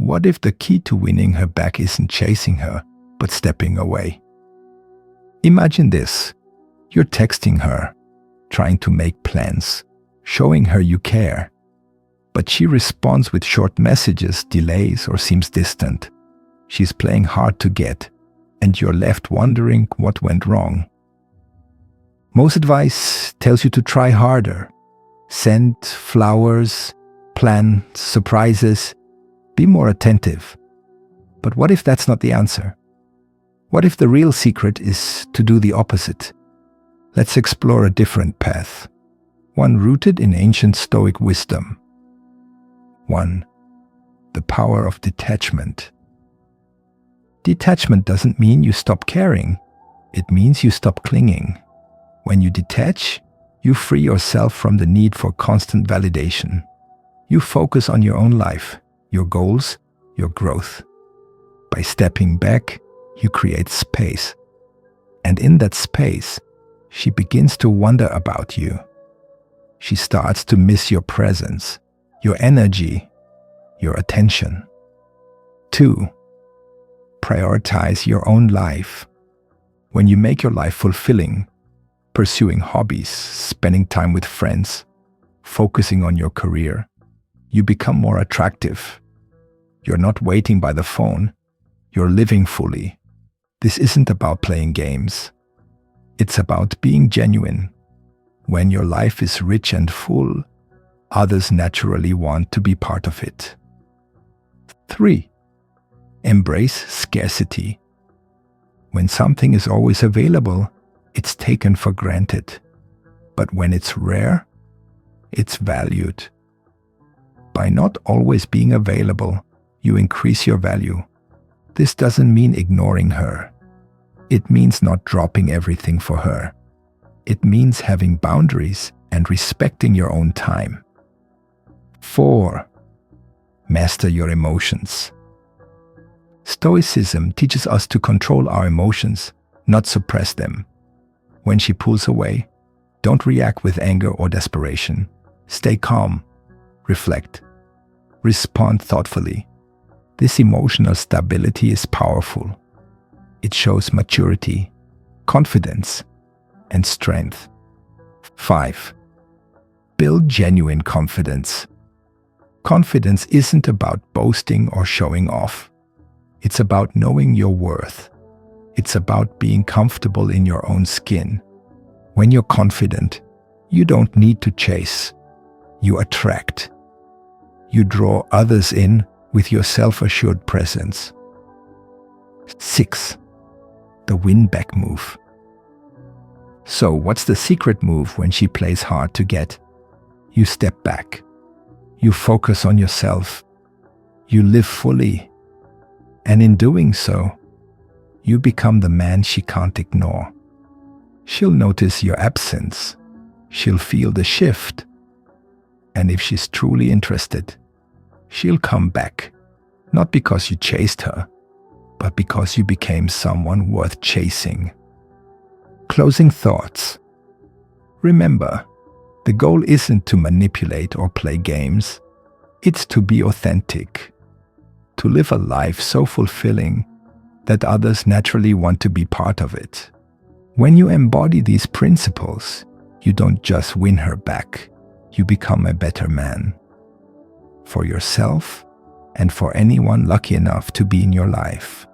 What if the key to winning her back isn't chasing her, but stepping away? Imagine this. You're texting her, trying to make plans, showing her you care. But she responds with short messages, delays, or seems distant. She's playing hard to get, and you're left wondering what went wrong. Most advice tells you to try harder. Send flowers, plan surprises, be more attentive. But what if that's not the answer? What if the real secret is to do the opposite? Let's explore a different path, one rooted in ancient Stoic wisdom. 1. The power of detachment. Detachment doesn't mean you stop caring. It means you stop clinging. When you detach, you free yourself from the need for constant validation. You focus on your own life, your goals, your growth. By stepping back, you create space. And in that space, she begins to wonder about you. She starts to miss your presence, your energy, your attention. 2. Prioritize your own life. When you make your life fulfilling, pursuing hobbies, spending time with friends, focusing on your career, you become more attractive. You're not waiting by the phone, you're living fully. This isn't about playing games. It's about being genuine. When your life is rich and full, others naturally want to be part of it. 3. Embrace scarcity. When something is always available, it's taken for granted. But when it's rare, it's valued. By not always being available, you increase your value. This doesn't mean ignoring her. It means not dropping everything for her. It means having boundaries and respecting your own time. 4. Master your emotions. Stoicism teaches us to control our emotions, not suppress them. When she pulls away, don't react with anger or desperation. Stay calm, reflect, respond thoughtfully. This emotional stability is powerful. It shows maturity, confidence, and strength. 5. Build genuine confidence. Confidence isn't about boasting or showing off. It's about knowing your worth. It's about being comfortable in your own skin. When you're confident, you don't need to chase. You attract. You draw others in with your self-assured presence. 6. The win-back move. So what's the secret move when she plays hard to get? You step back. You focus on yourself. You live fully. And in doing so, you become the man she can't ignore. She'll notice your absence. She'll feel the shift. And if she's truly interested, she'll come back. Not because you chased her, but because you became someone worth chasing. Closing thoughts. Remember, the goal isn't to manipulate or play games. It's to be authentic. To live a life so fulfilling that others naturally want to be part of it. When you embody these principles, you don't just win her back, you become a better man. For yourself and for anyone lucky enough to be in your life.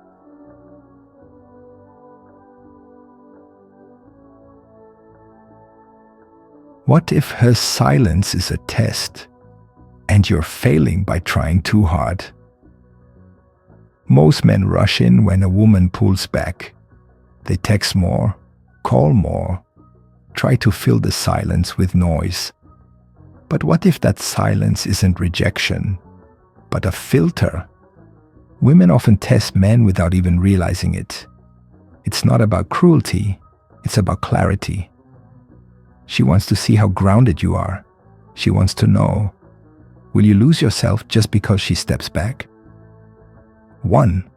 What if her silence is a test and you're failing by trying too hard? Most men rush in when a woman pulls back. They text more, call more, try to fill the silence with noise. But what if that silence isn't rejection, but a filter? Women often test men without even realizing it. It's not about cruelty, it's about clarity. She wants to see how grounded you are. She wants to know, will you lose yourself just because she steps back? 1.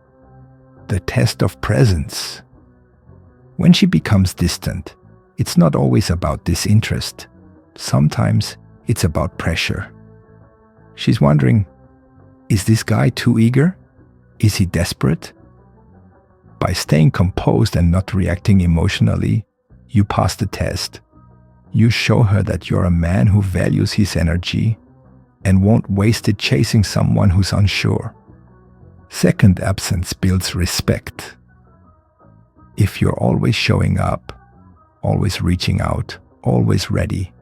The test of presence. When she becomes distant, it's not always about disinterest. Sometimes it's about pressure. She's wondering, Is this guy too eager? Is he desperate? By staying composed and not reacting emotionally, you pass the test. You show her that you're a man who values his energy and won't waste it chasing someone who's unsure. Second, absence builds respect. If you're always showing up, always reaching out, always ready,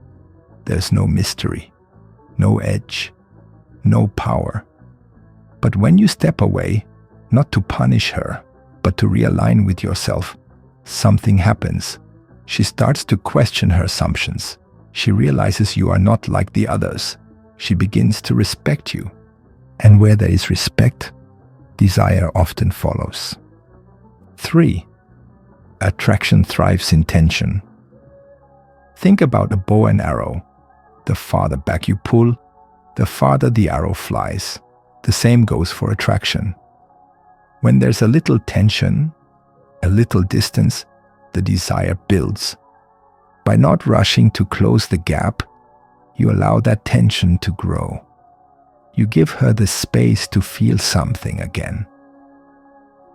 there's no mystery, no edge, no power. But when you step away, not to punish her, but to realign with yourself, something happens. She starts to question her assumptions. She realizes you are not like the others. She begins to respect you. And where there is respect, desire often follows. 3. Attraction thrives in tension. Think about a bow and arrow. The farther back you pull, the farther the arrow flies. The same goes for attraction. When there's a little tension, a little distance, the desire builds. By not rushing to close the gap, you allow that tension to grow. You give her the space to feel something again.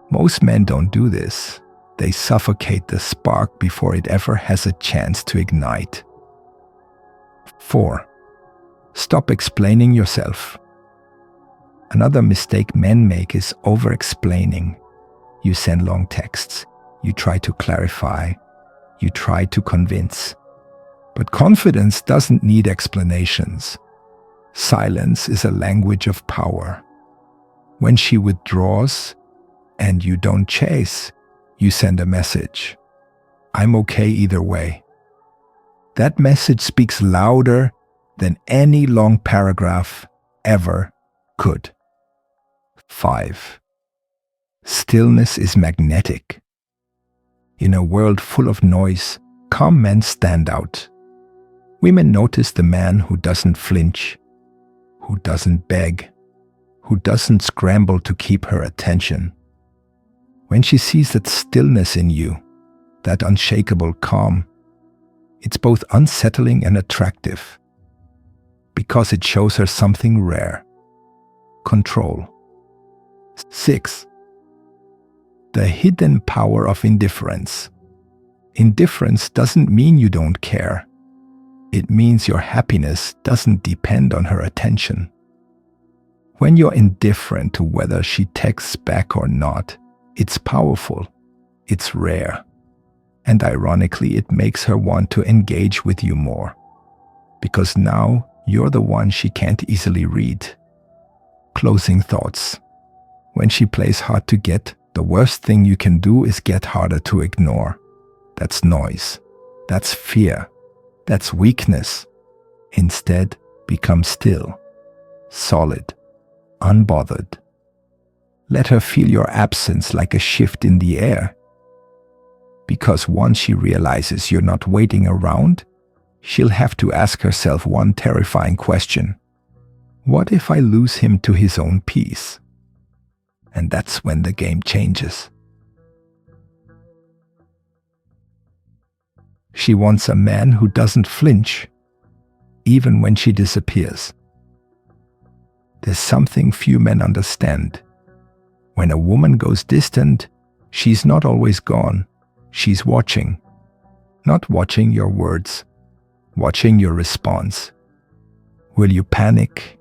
Most men don't do this. They suffocate the spark before it ever has a chance to ignite. 4. Stop explaining yourself. Another mistake men make is over-explaining. You send long texts. You try to clarify. You try to convince. But confidence doesn't need explanations. Silence is a language of power. When she withdraws and you don't chase, you send a message. I'm okay either way. That message speaks louder than any long paragraph ever could. 5. Stillness is magnetic. In a world full of noise, calm men stand out. Women notice the man who doesn't flinch, who doesn't beg, who doesn't scramble to keep her attention. When she sees that stillness in you, that unshakable calm, it's both unsettling and attractive, because it shows her something rare: control. 6. The hidden power of indifference. Indifference doesn't mean you don't care. It means your happiness doesn't depend on her attention. When you're indifferent to whether she texts back or not, it's powerful, it's rare, and ironically it makes her want to engage with you more, because now you're the one she can't easily read. Closing thoughts. When she plays hard to get, the worst thing you can do is get harder to ignore. That's noise. That's fear. That's weakness. Instead, become still, solid, unbothered. Let her feel your absence like a shift in the air. Because once she realizes you're not waiting around, she'll have to ask herself one terrifying question. What if I lose him to his own peace? And that's when the game changes. She wants a man who doesn't flinch, even when she disappears. There's something few men understand. When a woman goes distant, she's not always gone. She's watching. Not watching your words, watching your response. Will you panic?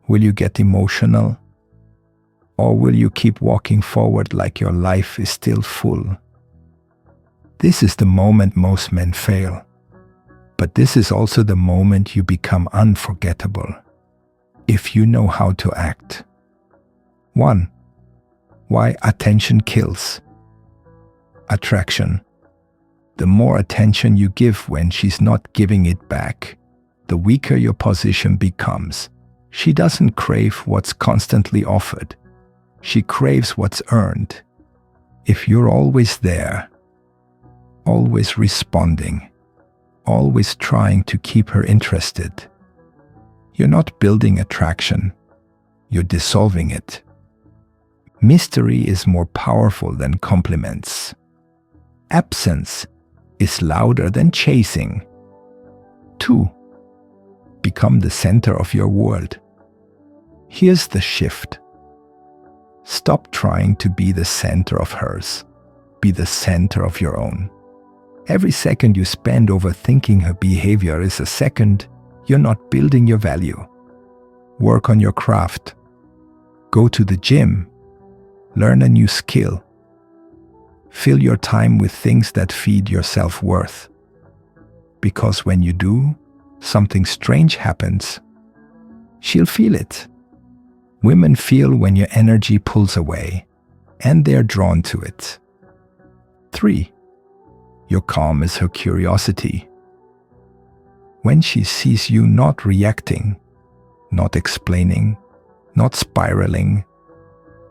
Will you get emotional? Or will you keep walking forward like your life is still full? This is the moment most men fail. But this is also the moment you become unforgettable, if you know how to act. 1. Why attention kills. Attraction. The more attention you give when she's not giving it back, the weaker your position becomes. She doesn't crave what's constantly offered. She craves what's earned. If you're always there, always responding, always trying to keep her interested, you're not building attraction, you're dissolving it. Mystery is more powerful than compliments. Absence is louder than chasing. 2. Become the center of your world. Here's the shift. Stop trying to be the center of hers. Be the center of your own. Every second you spend overthinking her behavior is a second you're not building your value. Work on your craft. Go to the gym. Learn a new skill. Fill your time with things that feed your self-worth. Because when you do, something strange happens. She'll feel it. Women feel when your energy pulls away, and they're drawn to it. 3. Your calm is her curiosity. When she sees you not reacting, not explaining, not spiraling,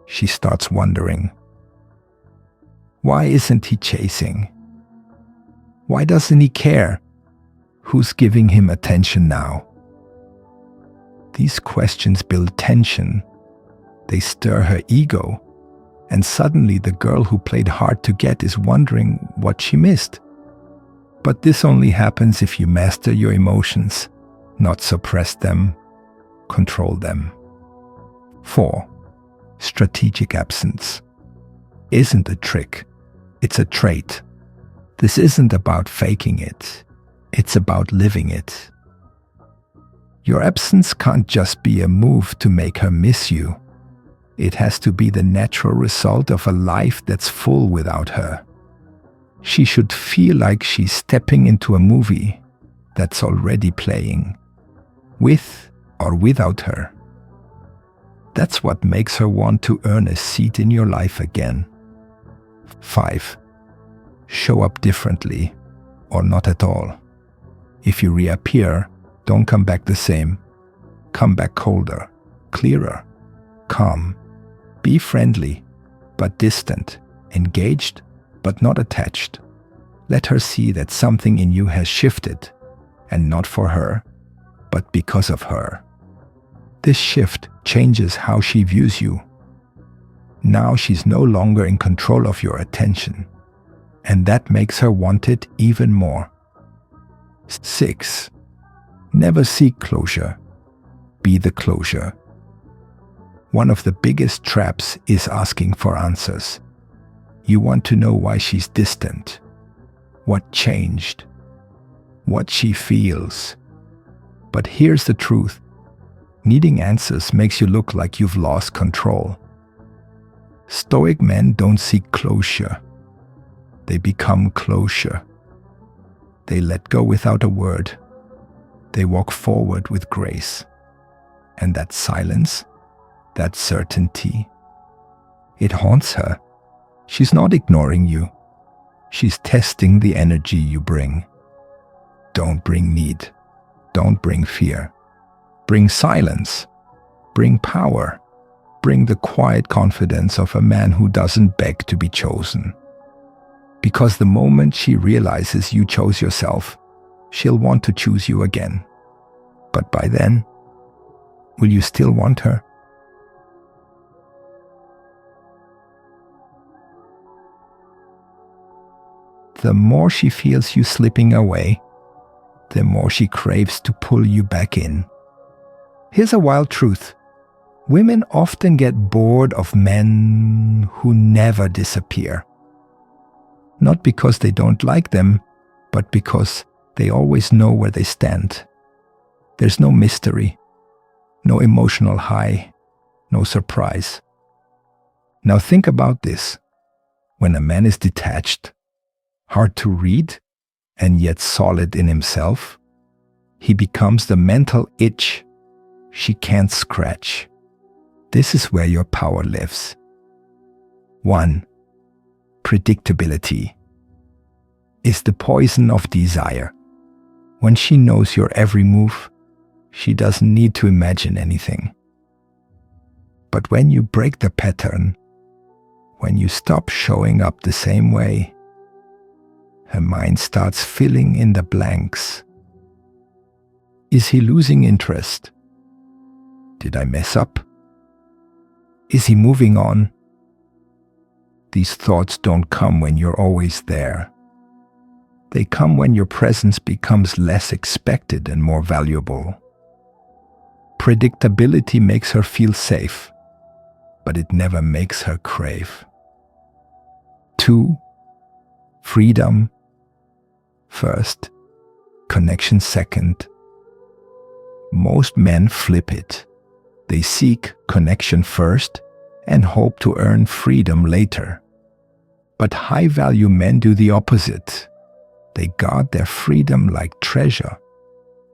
she starts wondering. Why isn't he chasing? Why doesn't he care? Who's giving him attention now? These questions build tension. They stir her ego. And suddenly the girl who played hard to get is wondering what she missed. But this only happens if you master your emotions, not suppress them, control them. 4. Strategic absence isn't a trick, it's a trait. This isn't about faking it, it's about living it. Your absence can't just be a move to make her miss you. It has to be the natural result of a life that's full without her. She should feel like she's stepping into a movie that's already playing, with or without her. That's what makes her want to earn a seat in your life again. 5. Show up differently, or not at all. If you reappear, don't come back the same. Come back colder, clearer, calm. Be friendly, but distant, engaged, but not attached. Let her see that something in you has shifted, and not for her, but because of her. This shift changes how she views you. Now she's no longer in control of your attention, and that makes her want it even more. 6. Never seek closure. Be the closure. One of the biggest traps is asking for answers. You want to know why she's distant, what changed, what she feels. But here's the truth. Needing answers makes you look like you've lost control. Stoic men don't seek closure. They become closure. They let go without a word. They walk forward with grace. And that silence, that certainty, it haunts her. She's not ignoring you. She's testing the energy you bring. Don't bring need. Don't bring fear. Bring silence. Bring power. Bring the quiet confidence of a man who doesn't beg to be chosen. Because the moment she realizes you chose yourself, she'll want to choose you again. But by then, will you still want her? The more she feels you slipping away, the more she craves to pull you back in. Here's a wild truth. Women often get bored of men who never disappear. Not because they don't like them, but because they always know where they stand. There's no mystery, no emotional high, no surprise. Now think about this. When a man is detached, hard to read, and yet solid in himself, he becomes the mental itch she can't scratch. This is where your power lives. 1. Predictability is the poison of desire. When she knows your every move, she doesn't need to imagine anything. But when you break the pattern, when you stop showing up the same way, her mind starts filling in the blanks. Is he losing interest? Did I mess up? Is he moving on? These thoughts don't come when you're always there. They come when your presence becomes less expected and more valuable. Predictability makes her feel safe, but it never makes her crave. 2. Freedom first, connection second. Most men flip it. They seek connection first and hope to earn freedom later. But high-value men do the opposite. They guard their freedom like treasure.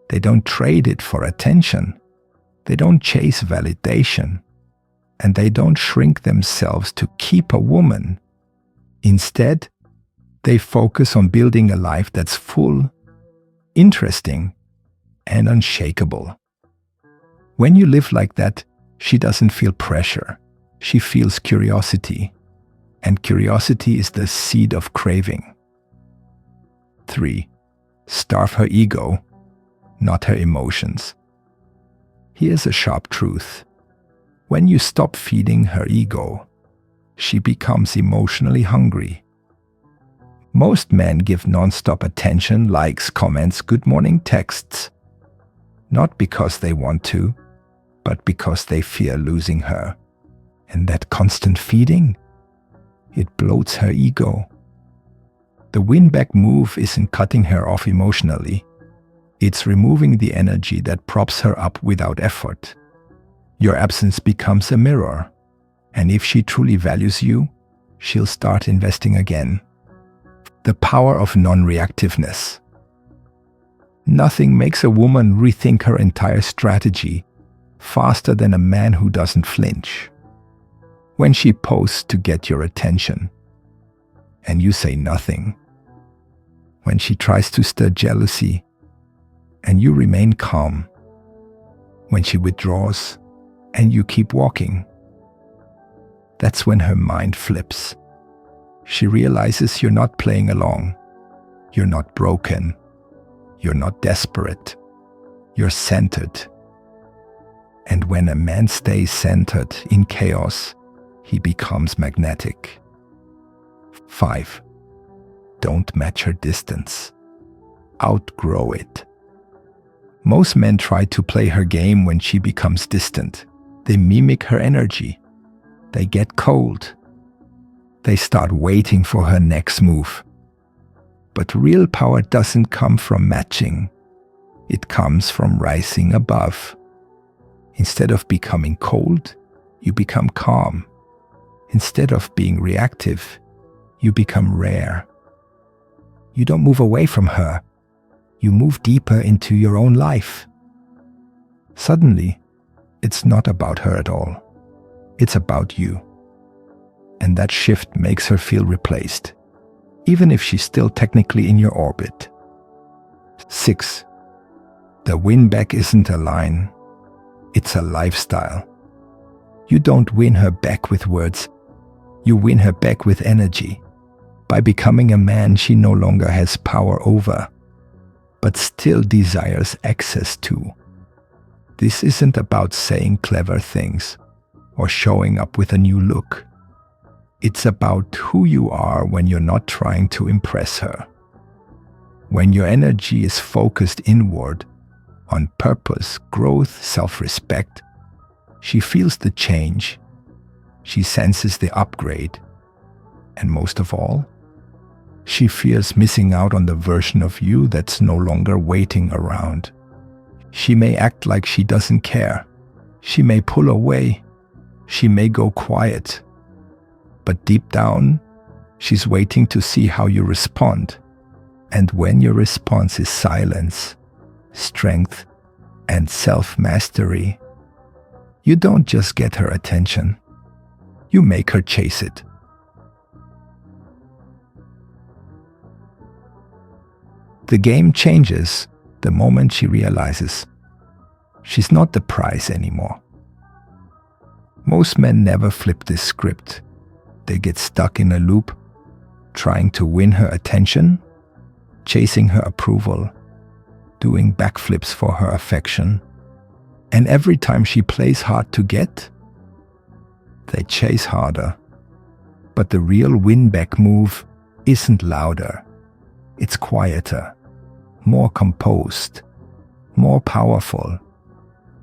They don't trade it for attention. They don't chase validation. And they don't shrink themselves to keep a woman. Instead, they focus on building a life that's full, interesting, and unshakable. When you live like that, she doesn't feel pressure. She feels curiosity. And curiosity is the seed of craving. 3. Starve her ego, not her emotions. Here's a sharp truth. When you stop feeding her ego, she becomes emotionally hungry. Most men give non-stop attention, likes, comments, good morning texts, not because they want to, but because they fear losing her. And that constant feeding, it bloats her ego. The win-back move isn't cutting her off emotionally. It's removing the energy that props her up without effort. Your absence becomes a mirror. And if she truly values you, she'll start investing again. The power of non-reactiveness. Nothing makes a woman rethink her entire strategy faster than a man who doesn't flinch. When she posts to get your attention, and you say nothing. When she tries to stir jealousy, and you remain calm. When she withdraws, and you keep walking. That's when her mind flips. She realizes you're not playing along. You're not broken. You're not desperate. You're centered. And when a man stays centered in chaos, he becomes magnetic. 5. Don't match her distance. Outgrow it. Most men try to play her game when she becomes distant. They mimic her energy. They get cold. They start waiting for her next move. But real power doesn't come from matching. It comes from rising above. Instead of becoming cold, you become calm. Instead of being reactive, you become rare. You don't move away from her. You move deeper into your own life. Suddenly, it's not about her at all. It's about you. And that shift makes her feel replaced, even if she's still technically in your orbit. 6. The win-back isn't a line. It's a lifestyle. You don't win her back with words. You win her back with energy. By becoming a man she no longer has power over, but still desires access to. This isn't about saying clever things or showing up with a new look. It's about who you are when you're not trying to impress her. When your energy is focused inward, on purpose, growth, self-respect, she feels the change. She senses the upgrade. And most of all, she fears missing out on the version of you that's no longer waiting around. She may act like she doesn't care. She may pull away. She may go quiet. But deep down, she's waiting to see how you respond. And when your response is silence, strength, and self-mastery, you don't just get her attention. You make her chase it. The game changes the moment she realizes she's not the prize anymore. Most men never flip this script. They get stuck in a loop, trying to win her attention, chasing her approval, doing backflips for her affection. And every time she plays hard to get, they chase harder. But the real win-back move isn't louder. It's quieter, more composed, more powerful.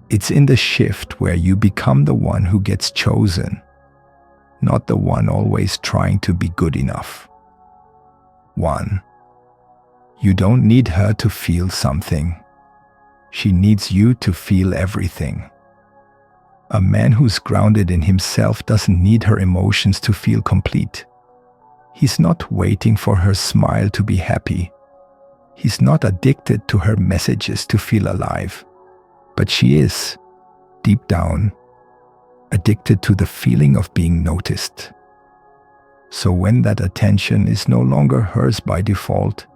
It's in the shift where you become the one who gets chosen, not the one always trying to be good enough. 1. You don't need her to feel something. She needs you to feel everything. A man who's grounded in himself doesn't need her emotions to feel complete. He's not waiting for her smile to be happy. He's not addicted to her messages to feel alive. But she is, deep down, addicted to the feeling of being noticed. So when that attention is no longer hers by default,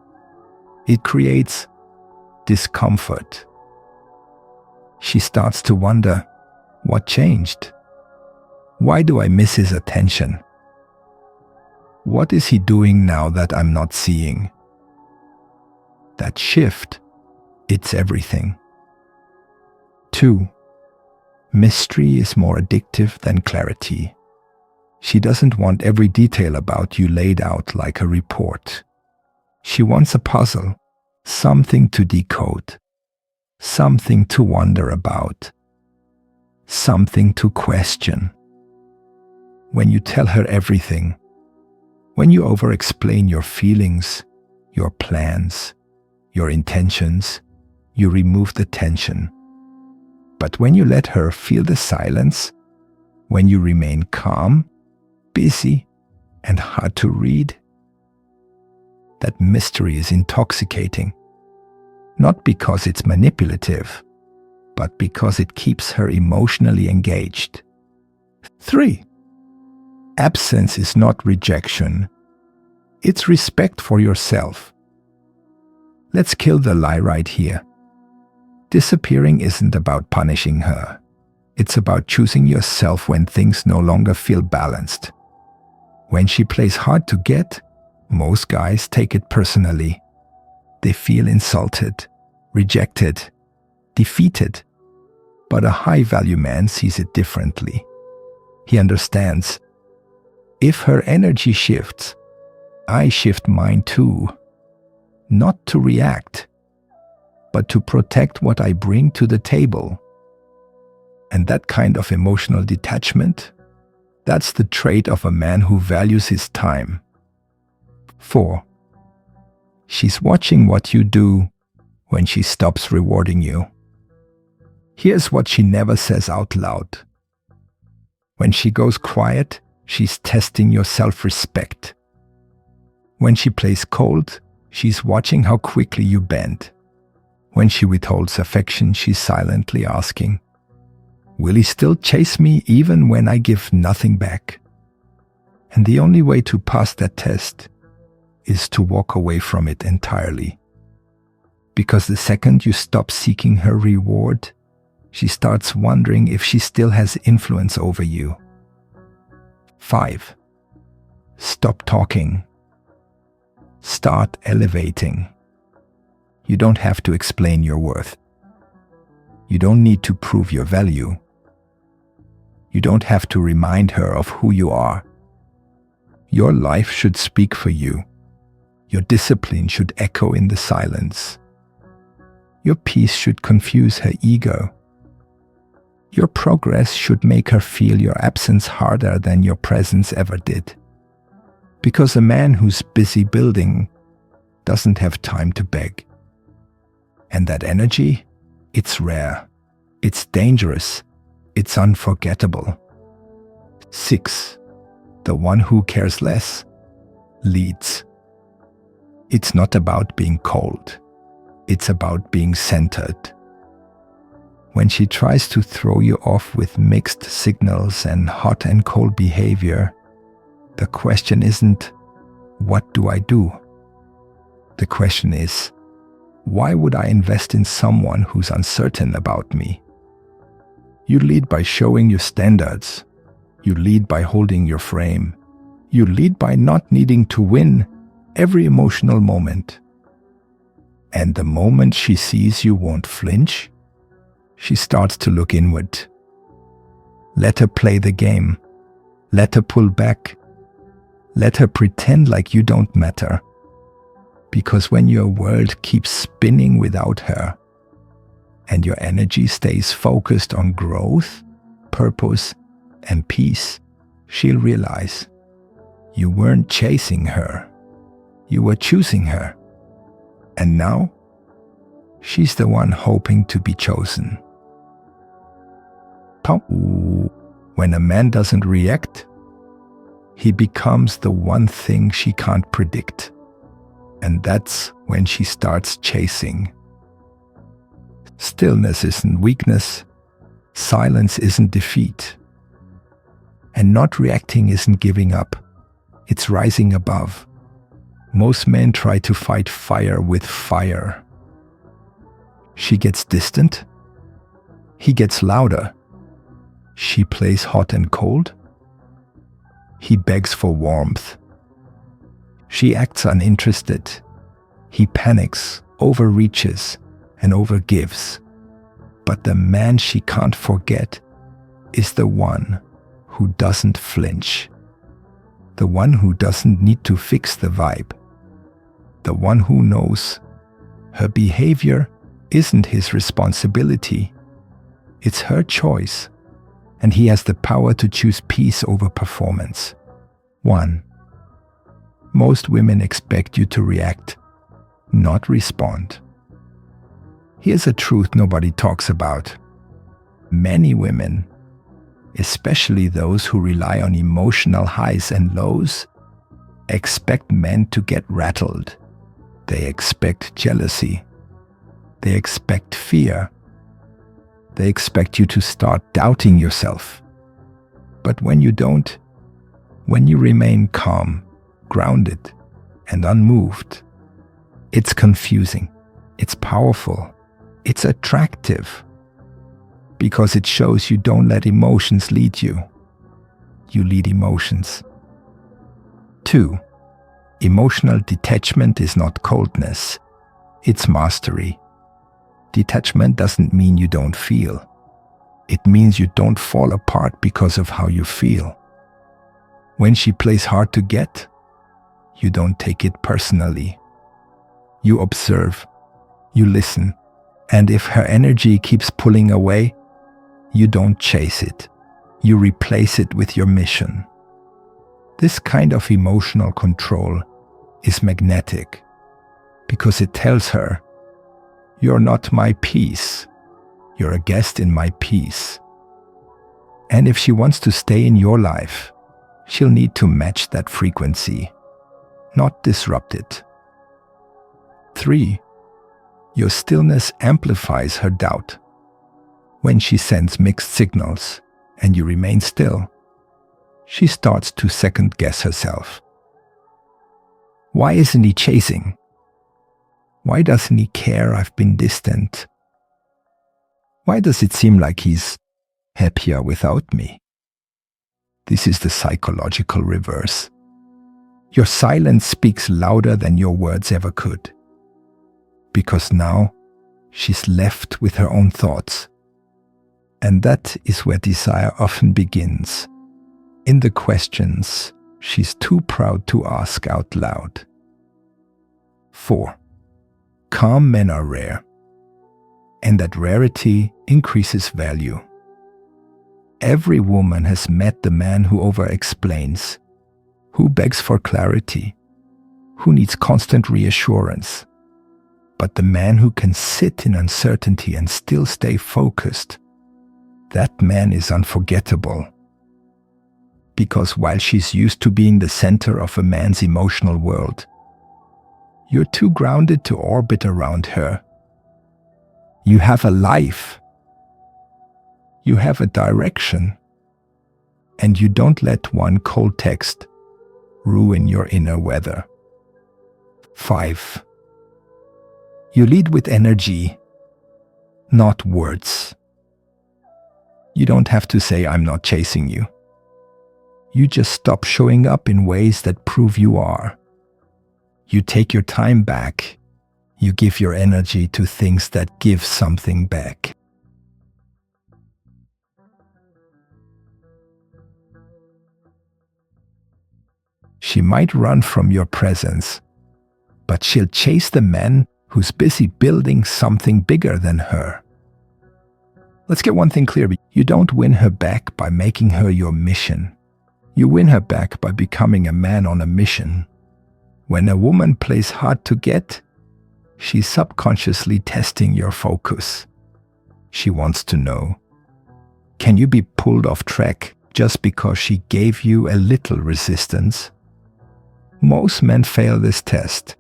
it creates discomfort. She starts to wonder, what changed? Why do I miss his attention? What is he doing now that I'm not seeing? That shift, it's everything. 2. Mystery is more addictive than clarity. She doesn't want every detail about you laid out like a report. She wants a puzzle, something to decode, something to wonder about, something to question. When you tell her everything, when you over-explain your feelings, your plans, your intentions, you remove the tension. But when you let her feel the silence, when you remain calm, busy, and hard to read, that mystery is intoxicating. Not because it's manipulative, but because it keeps her emotionally engaged. 3. Absence is not rejection. It's respect for yourself. Let's kill the lie right here. Disappearing isn't about punishing her. It's about choosing yourself when things no longer feel balanced. When she plays hard to get, most guys take it personally. They feel insulted, rejected, defeated. But a high-value man sees it differently. He understands, if her energy shifts, I shift mine too. Not to react, but to protect what I bring to the table. And that kind of emotional detachment, that's the trait of a man who values his time. 4. She's watching what you do when she stops rewarding you. Here's what she never says out loud. When she goes quiet, she's testing your self-respect. When she plays cold, she's watching how quickly you bend. When she withholds affection, she's silently asking, will he still chase me even when I give nothing back? And the only way to pass that test is to walk away from it entirely. Because the second you stop seeking her reward, she starts wondering if she still has influence over you. 5. Stop talking. Start elevating. You don't have to explain your worth. You don't need to prove your value. You don't have to remind her of who you are. Your life should speak for you. Your discipline should echo in the silence. Your peace should confuse her ego. Your progress should make her feel your absence harder than your presence ever did. Because a man who's busy building doesn't have time to beg. And that energy, it's rare, it's dangerous, it's unforgettable. 6. The one who cares less leads. It's not about being cold. It's about being centered. When she tries to throw you off with mixed signals and hot and cold behavior, the question isn't, what do I do? The question is, why would I invest in someone who's uncertain about me? You lead by showing your standards. You lead by holding your frame. You lead by not needing to win every emotional moment. And the moment she sees you won't flinch, she starts to look inward. Let her play the game. Let her pull back. Let her pretend like you don't matter. Because when your world keeps spinning without her, and your energy stays focused on growth, purpose, and peace, she'll realize you weren't chasing her, you were choosing her. And now, she's the one hoping to be chosen. When a man doesn't react, he becomes the one thing she can't predict. And that's when she starts chasing. Stillness isn't weakness. Silence isn't defeat. And not reacting isn't giving up. It's rising above. Most men try to fight fire with fire. She gets distant. He gets louder. She plays hot and cold. He begs for warmth. She acts uninterested. He panics, overreaches, and overgives. But the man she can't forget is the one who doesn't flinch. The one who doesn't need to fix the vibe. The one who knows her behavior isn't his responsibility. It's her choice. And he has the power to choose peace over performance. 1. Most women expect you to react, not respond. Here's a truth nobody talks about. Many women, especially those who rely on emotional highs and lows, expect men to get rattled. They expect jealousy. They expect fear. They expect you to start doubting yourself. But when you don't, when you remain calm, grounded, and unmoved, it's confusing, it's powerful, it's attractive, because it shows you don't let emotions lead you. You lead emotions. 2. Emotional detachment is not coldness, it's mastery. Detachment doesn't mean you don't feel. It means you don't fall apart because of how you feel. When she plays hard to get, you don't take it personally. You observe, you listen, and if her energy keeps pulling away, you don't chase it. You replace it with your mission. This kind of emotional control is magnetic because it tells her, you're not my peace. You're a guest in my peace. And if she wants to stay in your life, she'll need to match that frequency, not disrupt it. 3. Your stillness amplifies her doubt. When she sends mixed signals and you remain still, she starts to second-guess herself. Why isn't he chasing? Why doesn't he care I've been distant? Why does it seem like he's happier without me? This is the psychological reverse. Your silence speaks louder than your words ever could. Because now she's left with her own thoughts. And that is where desire often begins. In the questions she's too proud to ask out loud. 4. Calm men are rare, and that rarity increases value. Every woman has met the man who over-explains, who begs for clarity, who needs constant reassurance. But the man who can sit in uncertainty and still stay focused, that man is unforgettable. Because while she's used to being the center of a man's emotional world, you're too grounded to orbit around her. You have a life. You have a direction. And you don't let one cold text ruin your inner weather. 5. You lead with energy, not words. You don't have to say, I'm not chasing you. You just stop showing up in ways that prove you are. You take your time back. You give your energy to things that give something back. She might run from your presence, but she'll chase the man who's busy building something bigger than her. Let's get one thing clear. You don't win her back by making her your mission. You win her back by becoming a man on a mission. When a woman plays hard to get, she's subconsciously testing your focus. She wants to know, can you be pulled off track just because she gave you a little resistance? Most men fail this test.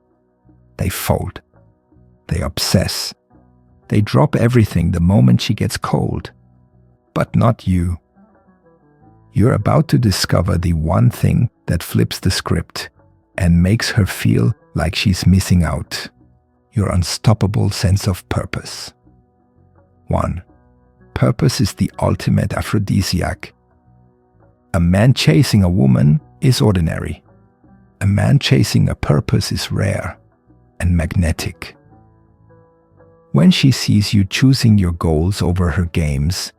They fold. They obsess. They drop everything the moment she gets cold. But not you. You're about to discover the one thing that flips the script and makes her feel like she's missing out. Your unstoppable sense of purpose. 1. Purpose is the ultimate aphrodisiac. A man chasing a woman is ordinary. A man chasing a purpose is rare and magnetic. When she sees you choosing your goals over her games,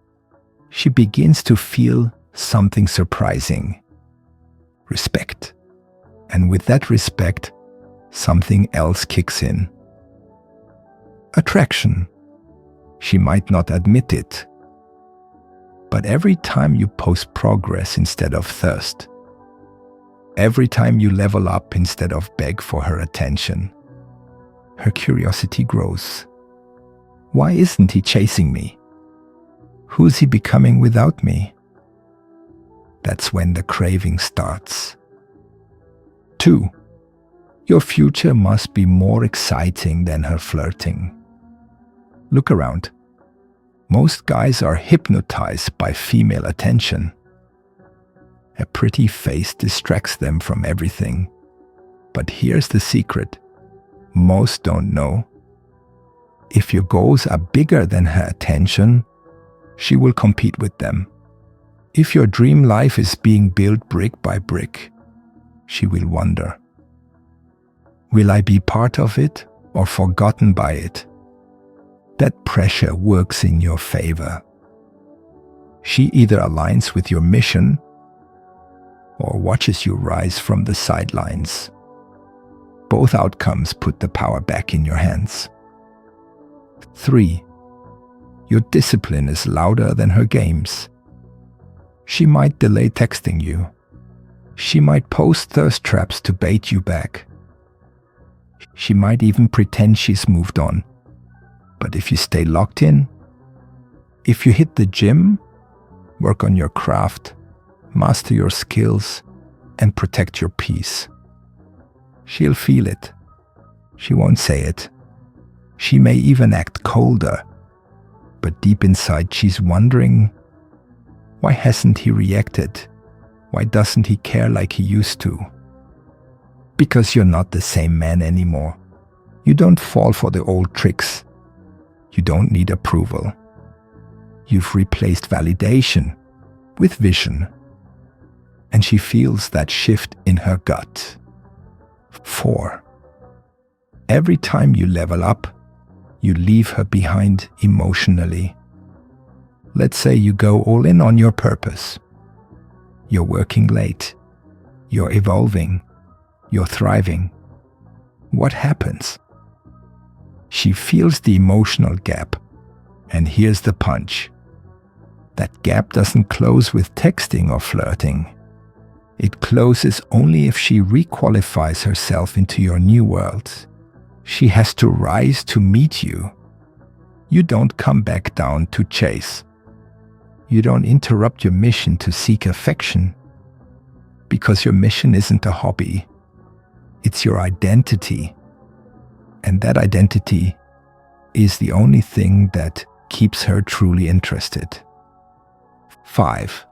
she begins to feel something surprising. Respect. And with that respect, something else kicks in. Attraction. She might not admit it, but every time you post progress instead of thirst, every time you level up instead of beg for her attention, her curiosity grows. Why isn't he chasing me? Who's he becoming without me? That's when the craving starts. 2. Your future must be more exciting than her flirting. Look around. Most guys are hypnotized by female attention. A pretty face distracts them from everything. But here's the secret. Most don't know. If your goals are bigger than her attention, she will compete with them. If your dream life is being built brick by brick, she will wonder, will I be part of it or forgotten by it? That pressure works in your favor. She either aligns with your mission or watches you rise from the sidelines. Both outcomes put the power back in your hands. 3. Your discipline is louder than her games. She might delay texting you. She might post thirst traps to bait you back. She might even pretend she's moved on. But if you stay locked in, if you hit the gym, work on your craft, master your skills, and protect your peace, she'll feel it. She won't say it. She may even act colder, but deep inside she's wondering, why hasn't he reacted? Why doesn't he care like he used to? Because you're not the same man anymore. You don't fall for the old tricks. You don't need approval. You've replaced validation with vision. And she feels that shift in her gut. 4. Every time you level up, you leave her behind emotionally. Let's say you go all in on your purpose. You're working late. You're evolving. You're thriving. What happens? She feels the emotional gap. And here's the punch. That gap doesn't close with texting or flirting. It closes only if she requalifies herself into your new world. She has to rise to meet you. You don't come back down to chase. You don't interrupt your mission to seek affection. Because your mission isn't a hobby. It's your identity. And that identity is the only thing that keeps her truly interested. 5.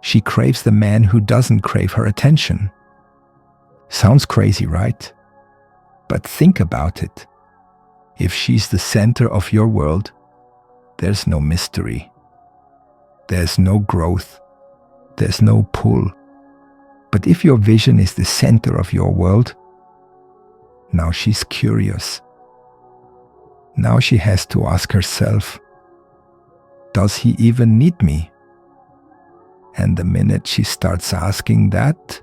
She craves the man who doesn't crave her attention. Sounds crazy, right? But think about it. If she's the center of your world, there's no mystery. There's no growth. There's no pull. But if your vision is the center of your world, now she's curious. Now she has to ask herself, does he even need me? And the minute she starts asking that,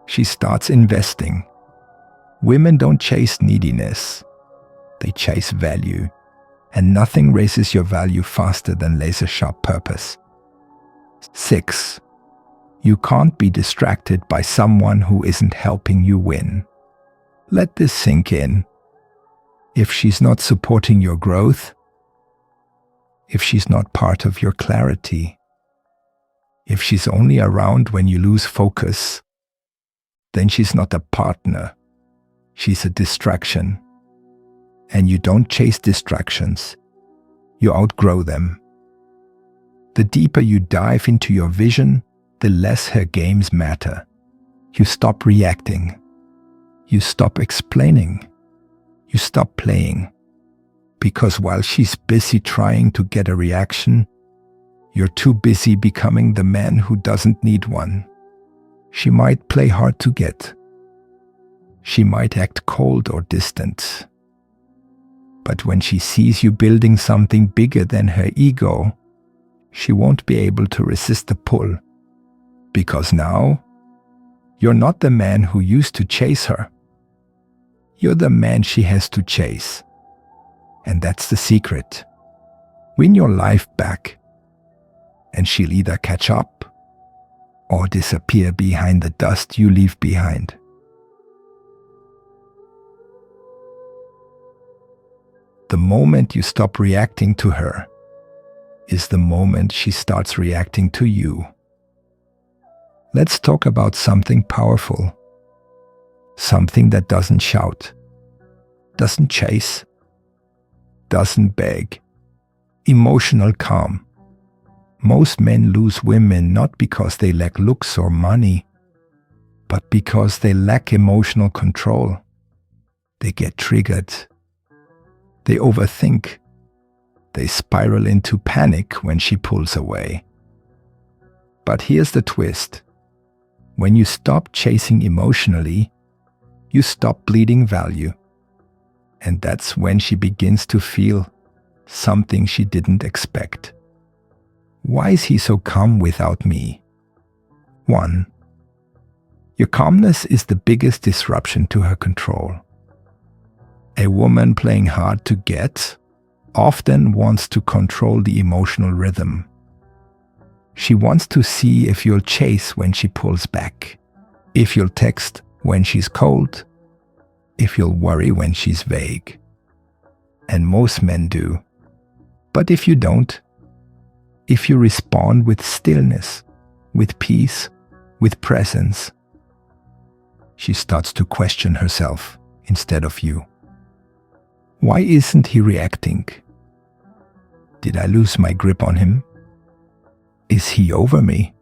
she starts investing. Women don't chase neediness. They chase value. And nothing raises your value faster than laser-sharp purpose. 6. You can't be distracted by someone who isn't helping you win. Let this sink in. If she's not supporting your growth, if she's not part of your clarity, if she's only around when you lose focus, then she's not a partner. She's a distraction. And you don't chase distractions. You outgrow them. The deeper you dive into your vision, the less her games matter. You stop reacting. You stop explaining. You stop playing. Because while she's busy trying to get a reaction, you're too busy becoming the man who doesn't need one. She might play hard to get. She might act cold or distant. But when she sees you building something bigger than her ego, she won't be able to resist the pull. Because now, you're not the man who used to chase her. You're the man she has to chase. And that's the secret. Win your life back, and she'll either catch up or disappear behind the dust you leave behind. The moment you stop reacting to her is the moment she starts reacting to you. Let's talk about something powerful. Something that doesn't shout, doesn't chase, doesn't beg. Emotional calm. Most men lose women not because they lack looks or money, but because they lack emotional control. They get triggered. They overthink. They spiral into panic when she pulls away. But here's the twist. When you stop chasing emotionally, you stop bleeding value. And that's when she begins to feel something she didn't expect. Why is he so calm without me? 1. Your calmness is the biggest disruption to her control. A woman playing hard to get often wants to control the emotional rhythm. She wants to see if you'll chase when she pulls back, if you'll text when she's cold, if you'll worry when she's vague. And most men do. But if you don't, if you respond with stillness, with peace, with presence, she starts to question herself instead of you. Why isn't he reacting? Did I lose my grip on him? Is he over me?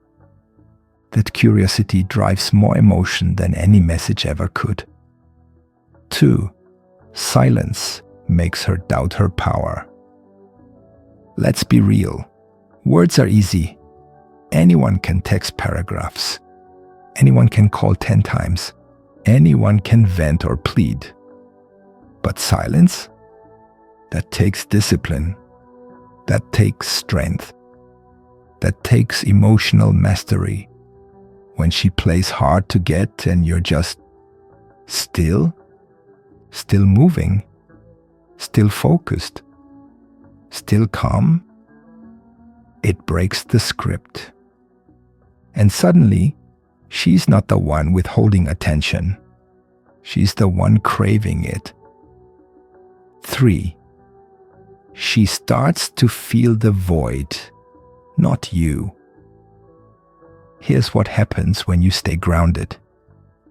That curiosity drives more emotion than any message ever could. 2. Silence makes her doubt her power. Let's be real. Words are easy. Anyone can text paragraphs. Anyone can call 10 times. Anyone can vent or plead. But silence? That takes discipline. That takes strength. That takes emotional mastery. When she plays hard to get and you're just still moving, still focused, still calm, it breaks the script. And suddenly, she's not the one withholding attention. She's the one craving it. 3. She starts to feel the void, not you. Here's what happens when you stay grounded.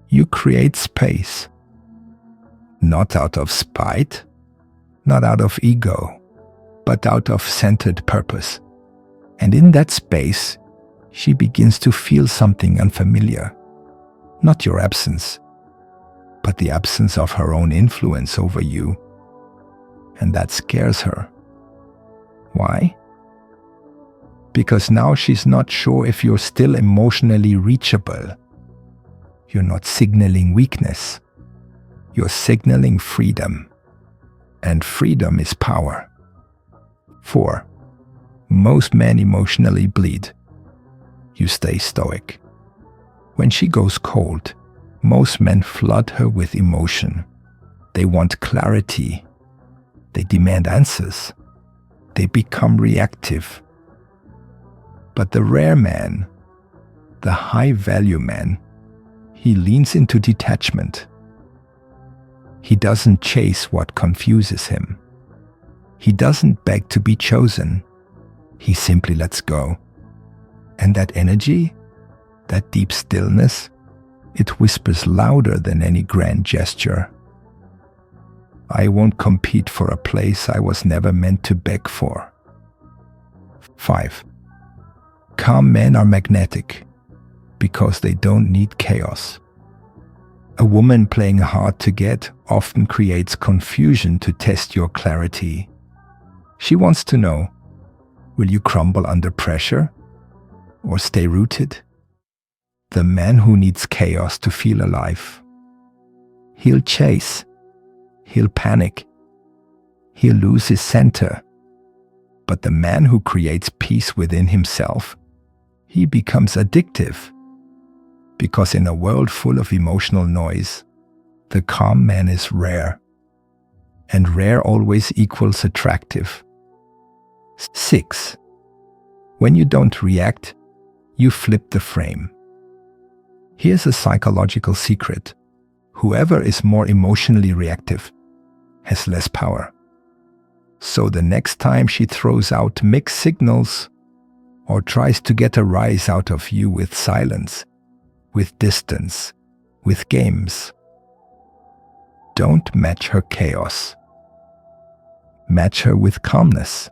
You create space. Not out of spite, not out of ego, but out of centered purpose. And in that space, she begins to feel something unfamiliar. Not your absence, but the absence of her own influence over you. And that scares her. Why? Because now she's not sure if you're still emotionally reachable. You're not signaling weakness. You're signaling freedom. And freedom is power. 4. Most men emotionally bleed. You stay stoic. When she goes cold, most men flood her with emotion. They want clarity. They demand answers. they become reactive. But the rare man, the high-value man, he leans into detachment. He doesn't chase what confuses him. He doesn't beg to be chosen. He simply lets go. And that energy, that deep stillness, it whispers louder than any grand gesture. I won't compete for a place I was never meant to beg for. 5. Calm men are magnetic because they don't need chaos. A woman playing hard to get often creates confusion to test your clarity. She wants to know, will you crumble under pressure or stay rooted? The man who needs chaos to feel alive, he'll chase, he'll panic, he'll lose his center. But the man who creates peace within himself, he becomes addictive. Because in a world full of emotional noise, the calm man is rare. And rare always equals attractive. 6. When you don't react, you flip the frame. Here's a psychological secret. Whoever is more emotionally reactive has less power. So the next time she throws out mixed signals or tries to get a rise out of you with silence, with distance, with games, don't match her chaos. Match her with calmness.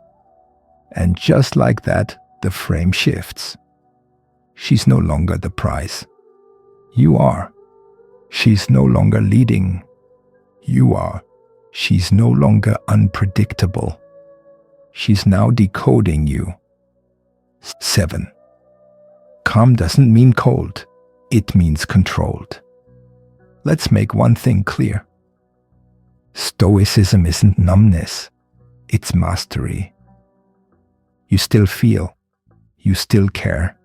And just like that, the frame shifts. She's no longer the prize. You are. She's no longer leading. You are. She's no longer unpredictable. She's now decoding you. 7. Calm doesn't mean cold. It means controlled. Let's make one thing clear. Stoicism isn't numbness. It's mastery. You still feel. You still care.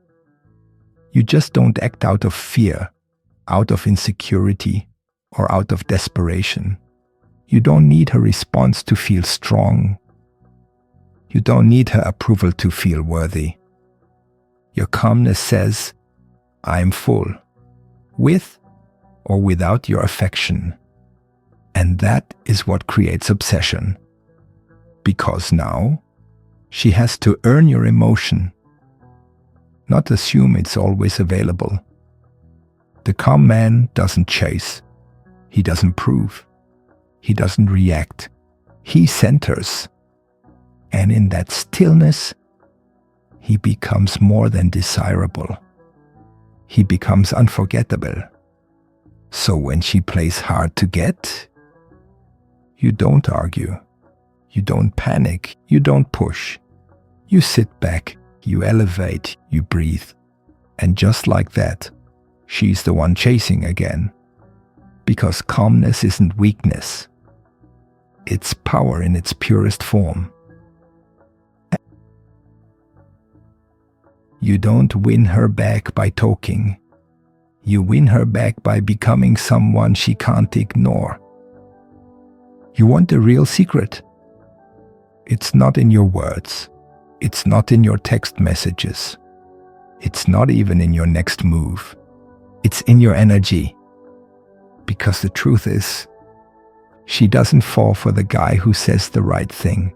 You just don't act out of fear, out of insecurity, or out of desperation. You don't need her response to feel strong. You don't need her approval to feel worthy. Your calmness says, I'm full, with or without your affection. And that is what creates obsession. Because now, she has to earn your emotion, not assume it's always available. The calm man doesn't chase. He doesn't prove. He doesn't react. He centers. And in that stillness, he becomes more than desirable. He becomes unforgettable. So when she plays hard to get, you don't argue. You don't panic. You don't push. You sit back. You elevate. You breathe. And just like that, she's the one chasing again. Because calmness isn't weakness. It's power in its purest form. You don't win her back by talking. You win her back by becoming someone she can't ignore. You want the real secret? It's not in your words. It's not in your text messages. It's not even in your next move. It's in your energy. Because the truth is, she doesn't fall for the guy who says the right thing.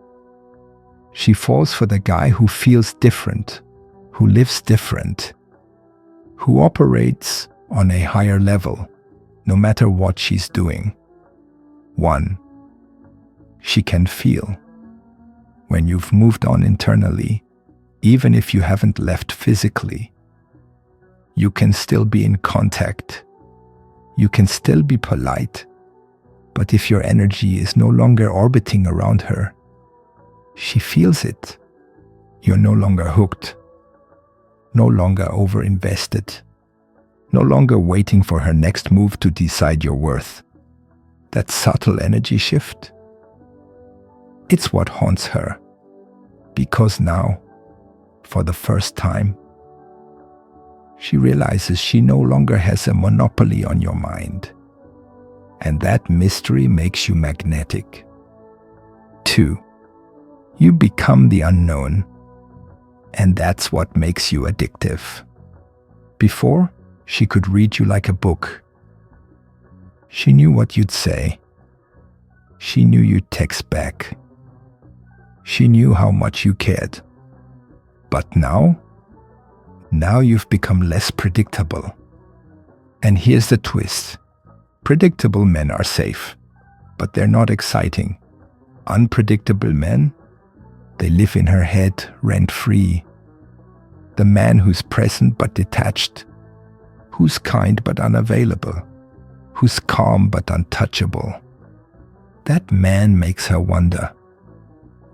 She falls for the guy who feels different, who lives different, who operates on a higher level, no matter what she's doing. 1. She can feel. When you've moved on internally, even if you haven't left physically, you can still be in contact. You can still be polite. But if your energy is no longer orbiting around her, she feels it. You're no longer hooked, no longer over-invested, no longer waiting for her next move to decide your worth. That subtle energy shift, it's what haunts her. Because now, for the first time, she realizes she no longer has a monopoly on your mind. And that mystery makes you magnetic. 2. You become the unknown, and that's what makes you addictive. Before, she could read you like a book. She knew what you'd say. She knew you'd text back. She knew how much you cared. But now you've become less predictable. And here's the twist. Predictable men are safe, but they're not exciting. Unpredictable men, they live in her head rent-free. The man who's present but detached, who's kind but unavailable, who's calm but untouchable. That man makes her wonder.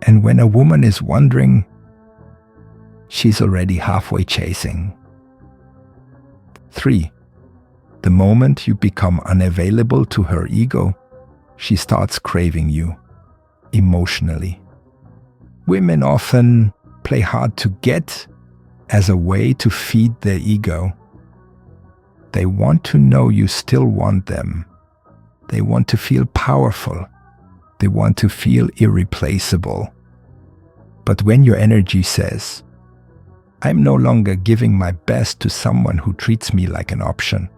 And when a woman is wondering, she's already halfway chasing. 3. The moment you become unavailable to her ego, she starts craving you emotionally. Women often play hard to get as a way to feed their ego. They want to know you still want them. They want to feel powerful. They want to feel irreplaceable. But when your energy says, I'm no longer giving my best to someone who treats me like an option,